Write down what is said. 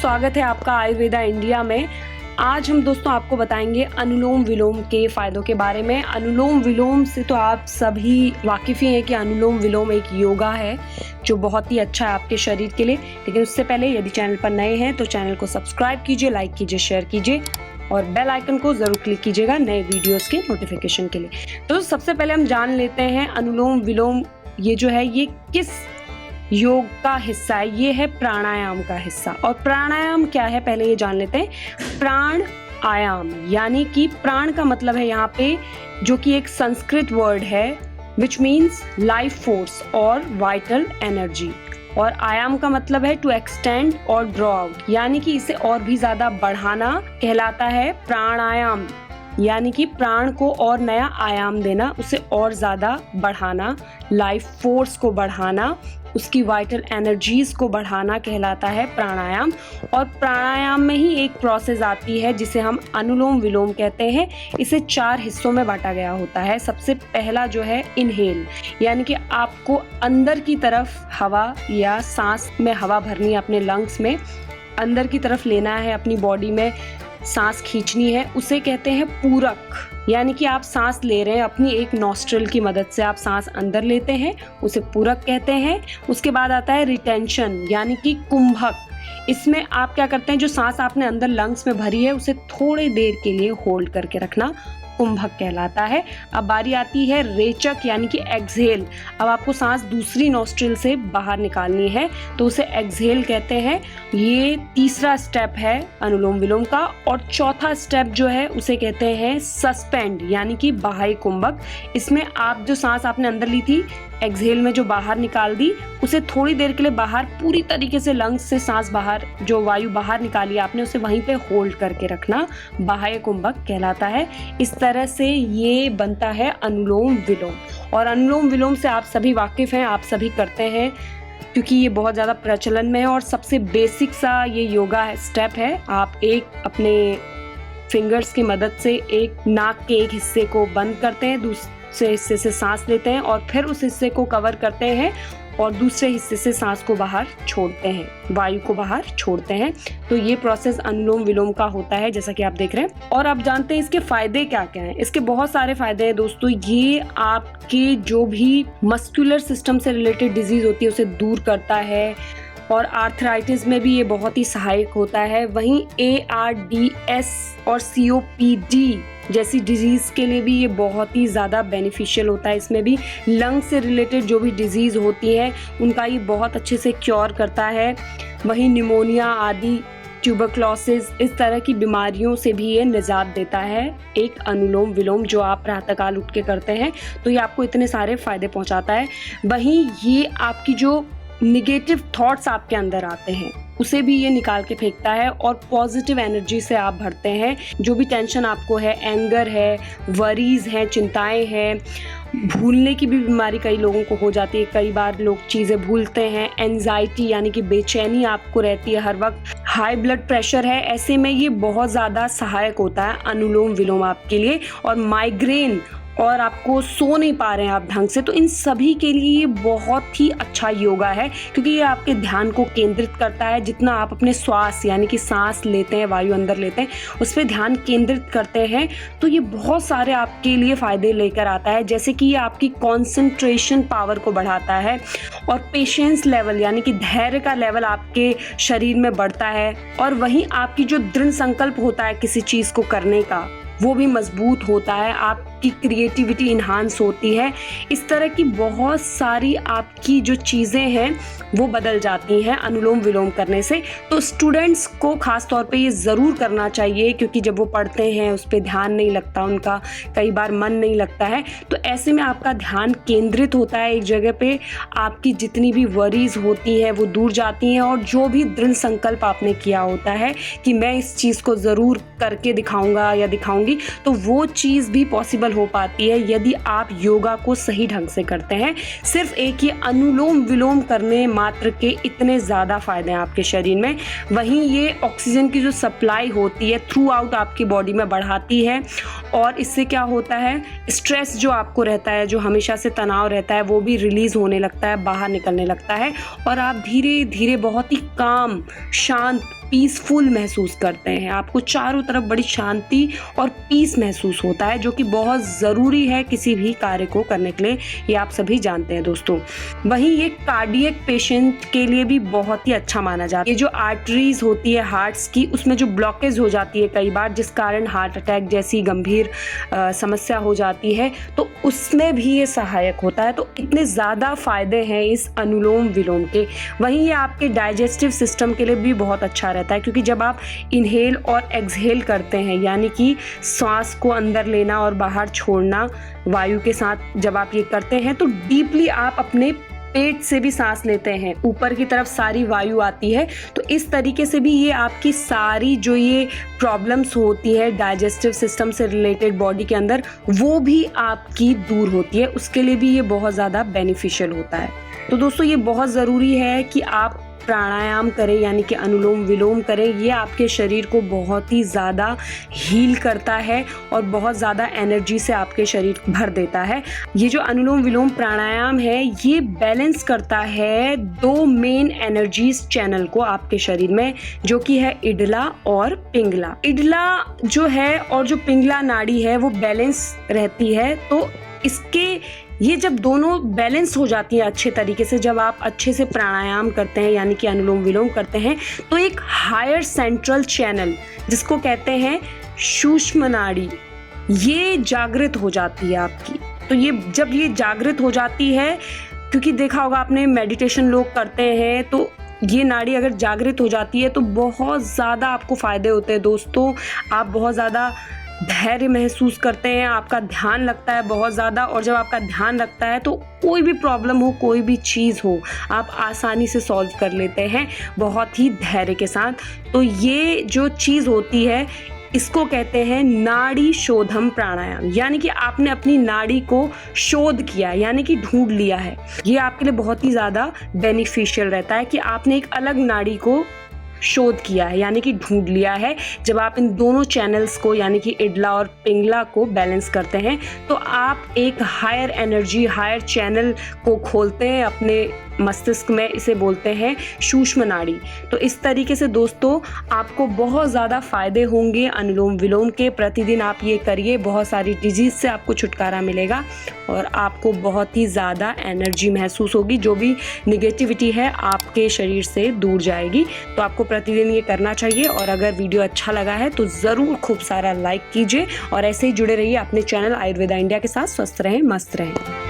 स्वागत है आपका आयुर्वेदा इंडिया में। आज हम दोस्तों आपको बताएंगे अनुलोम विलोम के फ़ायदों के बारे में। अनुलोम विलोम से तो आप सभी वाकिफ़ ही हैं कि अनुलोम विलोम एक योगा है जो बहुत ही अच्छा है आपके शरीर के लिए। लेकिन उससे पहले यदि चैनल पर नए हैं तो चैनल को सब्सक्राइब कीजिए, लाइक कीजिए, शेयर कीजिए और बेल आइकन को ज़रूर क्लिक कीजिएगा नए वीडियोज़ के नोटिफिकेशन के लिए। तो सबसे पहले हम जान लेते हैं अनुलोम विलोम ये जो है ये किस योग का हिस्सा है। ये है प्राणायाम का हिस्सा। और प्राणायाम क्या है पहले ये जान लेते हैं। प्राण आयाम यानी कि प्राण का मतलब है यहाँ पे जो कि एक संस्कृत वर्ड है विच मीन्स लाइफ फोर्स और वाइटल एनर्जी। और आयाम का मतलब है टू एक्सटेंड और ड्रॉ आउट यानी कि इसे और भी ज्यादा बढ़ाना कहलाता है प्राणायाम। यानी कि प्राण को और नया आयाम देना, उसे और ज़्यादा बढ़ाना, लाइफ फोर्स को बढ़ाना, उसकी वाइटल एनर्जीज को बढ़ाना कहलाता है प्राणायाम। और प्राणायाम में ही एक प्रोसेस आती है जिसे हम अनुलोम विलोम कहते हैं। इसे 4 हिस्सों में बांटा गया होता है। सबसे पहला जो है इनहेल यानी कि आपको अंदर की तरफ हवा या सांस में हवा भरनी है, अपने लंग्स में अंदर की तरफ लेना है, अपनी बॉडी में सांस खींचनी है, उसे कहते हैं पूरक। यानी कि आप सांस ले रहे हैं अपनी एक नॉस्ट्रल की मदद से, आप सांस अंदर लेते हैं, उसे पूरक कहते हैं। उसके बाद आता है रिटेंशन यानी कि कुंभक। इसमें आप क्या करते हैं, जो सांस आपने अंदर लंग्स में भरी है उसे थोड़ी देर के लिए होल्ड करके रखना, कुंभक कहलाता है। अब बारी आती है रेचक यानी कि एक्सहेल। अब आपको सांस दूसरी नॉस्ट्रिल से बाहर निकालनी है तो उसे एक्सहेल कहते हैं। ये तीसरा स्टेप है अनुलोम विलोम का। और चौथा स्टेप जो है उसे कहते हैं सस्पेंड यानी कि बाह्य कुंभक। इसमें आप जो सांस आपने अंदर ली थी एक्सहेल में जो बाहर निकाल दी, उसे थोड़ी देर के लिए बाहर पूरी तरीके से लंग्स से सांस बाहर, जो वायु बाहर निकाली आपने उसे वहीं पे होल्ड करके रखना, बाह्य कुंभक कहलाता है। इस तरह से ये बनता है अनुलोम विलोम। और अनुलोम विलोम से आप सभी वाकिफ हैं, आप सभी करते हैं क्योंकि ये बहुत ज़्यादा प्रचलन में है और सबसे बेसिक सा ये योगा है, स्टेप है। आप एक अपने फिंगर्स की मदद से एक नाक के एक हिस्से को बंद करते हैं, दूसरे हिस्से से सांस लेते हैं और फिर उस हिस्से को कवर करते हैं और दूसरे हिस्से से सांस को बाहर छोड़ते हैं, वायु को बाहर छोड़ते हैं। तो ये प्रोसेस अनुलोम विलोम का होता है जैसा कि आप देख रहे हैं। और आप जानते हैं इसके फायदे क्या क्या हैं। इसके बहुत सारे फायदे हैं दोस्तों। ये आपके जो भी मस्कुलर सिस्टम से रिलेटेड डिजीज होती है उसे दूर करता है और आर्थराइटिस में भी ये बहुत ही सहायक होता है। वहीं ARDS और COPD जैसी डिजीज़ के लिए भी ये बहुत ही ज़्यादा बेनिफिशियल होता है। इसमें भी लंग से रिलेटेड जो भी डिजीज़ होती है उनका ये बहुत अच्छे से क्योर करता है। वहीं निमोनिया आदि, ट्यूबरक्लोसिस, इस तरह की बीमारियों से भी ये निजात देता है एक अनुलोम विलोम जो आप प्रातःकाल उठ के करते हैं। तो ये आपको इतने सारे फ़ायदे पहुंचाता है। वहीं ये आपकी जो निगेटिव थॉट्स आपके अंदर आते हैं उसे भी ये निकाल के फेंकता है और पॉजिटिव एनर्जी से आप भरते हैं। जो भी टेंशन आपको है, एंगर है, वरीज हैं, चिंताएं हैं, भूलने की भी बीमारी कई लोगों को हो जाती है, कई बार लोग चीज़ें भूलते हैं, एंजाइटी यानी कि बेचैनी आपको रहती है हर वक्त, हाई ब्लड प्रेशर है, ऐसे में ये बहुत ज़्यादा सहायक होता है अनुलोम विलोम आपके लिए। और माइग्रेन और आपको सो नहीं पा रहे हैं आप ढंग से, तो इन सभी के लिए ये बहुत ही अच्छा योगा है क्योंकि ये आपके ध्यान को केंद्रित करता है। जितना आप अपने श्वास यानी कि सांस लेते हैं, वायु अंदर लेते हैं, उस पर ध्यान केंद्रित करते हैं तो ये बहुत सारे आपके लिए फ़ायदे लेकर आता है। जैसे कि ये आपकी कॉन्सेंट्रेशन पावर को बढ़ाता है और पेशेंस लेवल यानी कि धैर्य का लेवल आपके शरीर में बढ़ता है। और वहीं आपकी जो दृढ़ संकल्प होता है किसी चीज़ को करने का वो भी मजबूत होता है, आपकी क्रिएटिविटी इन्हांस होती है। इस तरह की बहुत सारी आपकी जो चीज़ें हैं वो बदल जाती हैं अनुलोम विलोम करने से। तो स्टूडेंट्स को ख़ास तौर पे ये ज़रूर करना चाहिए क्योंकि जब वो पढ़ते हैं उस पर ध्यान नहीं लगता, उनका कई बार मन नहीं लगता है। तो ऐसे में आपका ध्यान केंद्रित होता है एक जगह पे, आपकी जितनी भी वरीज होती हैं वो दूर जाती हैं और जो भी दृढ़ संकल्प आपने किया होता है कि मैं इस चीज़ को ज़रूर करके दिखाऊंगा या दिखाऊंगी, तो वो चीज़ भी पॉसिबल हो पाती है यदि आप योगा को सही ढंग से करते हैं। सिर्फ एक ये अनुलोम विलोम करने मात्र के इतने ज़्यादा फायदे हैं आपके शरीर में। वहीं ये ऑक्सीजन की जो सप्लाई होती है थ्रू आउट आपकी बॉडी में बढ़ाती है और इससे क्या होता है, स्ट्रेस जो आपको रहता है, जो हमेशा से तनाव रहता है, वो भी रिलीज़ होने लगता है, बाहर निकलने लगता है और आप धीरे धीरे बहुत ही काम, शांत पीसफुल महसूस करते हैं, आपको चारों तरफ बड़ी शांति और पीस महसूस होता है, जो कि बहुत ज़रूरी है किसी भी कार्य को करने के लिए, ये आप सभी जानते हैं दोस्तों। वहीं ये कार्डियक पेशेंट के लिए भी बहुत ही अच्छा माना जाता है। ये जो आर्टरीज होती है हार्ट्स की, उसमें जो ब्लॉकेज हो जाती है कई बार, जिस कारण हार्ट अटैक जैसी गंभीर समस्या हो जाती है, तो उसमें भी ये सहायक होता है। तो इतने ज़्यादा फायदे हैं इस अनुलोम विलोम के। वहीं ये आपके डाइजेस्टिव सिस्टम के लिए भी बहुत अच्छा रहता है, क्योंकि जब आप इनहेल और एक्सहेल करते हैं, यानी कि सांस को अंदर लेना और बाहर छोड़ना वायु के साथ जब आप ये करते हैं, तो डीपली आप अपने पेट से भी सांस लेते हैं, ऊपर की तरफ सारी वायु आती है। तो इस तरीके से भी ये आपकी सारी जो ये प्रॉब्लम्स होती है डाइजेस्टिव सिस्टम से रिलेटेड बॉडी के अंदर, वो भी आपकी दूर होती है। उसके लिए भी ये बहुत ज़्यादा बेनिफिशियल होता है। तो दोस्तों ये बहुत ज़रूरी है कि आप प्राणायाम करें, यानी कि अनुलोम विलोम करें। ये आपके शरीर को बहुत ही ज़्यादा हील करता है और बहुत ज़्यादा एनर्जी से आपके शरीर भर देता है। ये जो अनुलोम विलोम प्राणायाम है, ये बैलेंस करता है दो मेन एनर्जीज चैनल को आपके शरीर में, जो कि है इडला और पिंगला। इडला जो है और जो पिंगला नाड़ी है वो बैलेंस रहती है। तो इसके ये जब दोनों बैलेंस हो जाती है अच्छे तरीके से, जब आप अच्छे से प्राणायाम करते हैं यानी कि अनुलोम विलोम करते हैं, तो एक हायर सेंट्रल चैनल जिसको कहते हैं सूक्ष्म नाड़ी, ये जागृत हो जाती है आपकी। तो ये जब ये जागृत हो जाती है, क्योंकि देखा होगा आपने मेडिटेशन लोग करते हैं, तो ये नाड़ी अगर जागृत हो जाती है तो बहुत ज़्यादा आपको फ़ायदे होते हैं दोस्तों। आप बहुत ज़्यादा धैर्य महसूस करते हैं, आपका ध्यान लगता है बहुत ज़्यादा, और जब आपका ध्यान लगता है तो कोई भी प्रॉब्लम हो, कोई भी चीज़ हो, आप आसानी से सॉल्व कर लेते हैं बहुत ही धैर्य के साथ। तो ये जो चीज़ होती है, इसको कहते हैं नाड़ी शोधम प्राणायाम, यानी कि आपने अपनी नाड़ी को शोध किया, यानी कि ढूंढ लिया है। ये आपके लिए बहुत ही ज़्यादा बेनिफिशियल रहता है कि आपने एक अलग नाड़ी को शोध किया है, यानी कि ढूंढ लिया है। जब आप इन दोनों चैनल्स को, यानी कि इडला और पिंगला को बैलेंस करते हैं, तो आप एक हायर एनर्जी, हायर चैनल को खोलते हैं अपने मस्तिष्क में। इसे बोलते हैं सूक्ष्म नाड़ी। तो इस तरीके से दोस्तों आपको बहुत ज़्यादा फायदे होंगे अनुलोम विलोम के। प्रतिदिन आप ये करिए, बहुत सारी डिजीज़ से आपको छुटकारा मिलेगा और आपको बहुत ही ज़्यादा एनर्जी महसूस होगी। जो भी निगेटिविटी है आपके शरीर से दूर जाएगी। तो आपको प्रतिदिन ये करना चाहिए। और अगर वीडियो अच्छा लगा है तो ज़रूर खूब सारा लाइक कीजिए और ऐसे ही जुड़े रहिए अपने चैनल आयुर्वेदा इंडिया के साथ। स्वस्थ रहें, मस्त रहें।